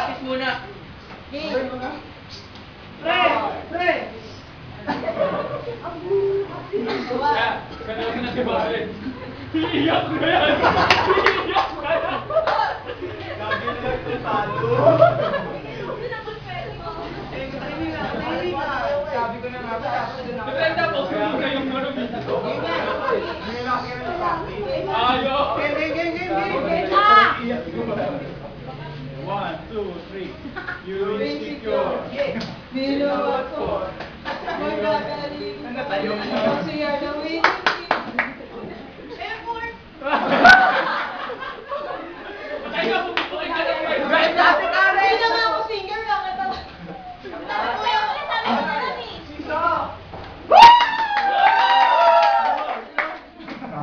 Practice muna. Pre! Kanina na si Barret. Iiyak na yan! Iiyak na yan! Lagi na lang ito talo. Sabi ko na nga ba, tapos doon ako. Maganda po, sumunod kayong ano dito. Ayo! One, two, three. You insecure. Binuwag ko. Magagaling. Ano tayo? Kasi you're the winning Tayo, okay ka na po. Hindi na nga ako singer.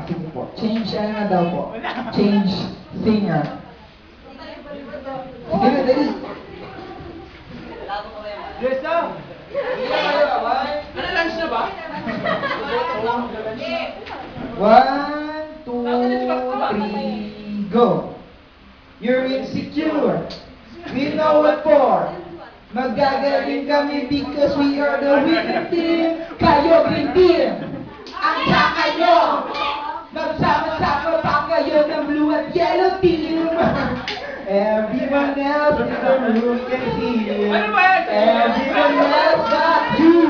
Sige po. Change ano na daw po? Change singer. Sige, dali. Yes, sir. Ano, lunch na ba? 1, 2, 3, go. You're insecure. We know what for. Magagaling kami because we are the winning team. Kayo green team. Ang saka nyo. Magsama-sama pa kayo ng blue at yellow team. Everyone else in the room can see you. Everyone else but you.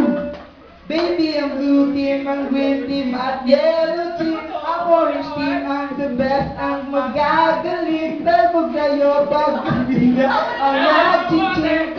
Baby, ang blue team, ang green team, at yellow team. Ang orange team, ang the best, ang magagaling. Dahil po kayo pag-ibig ang nag-cheer.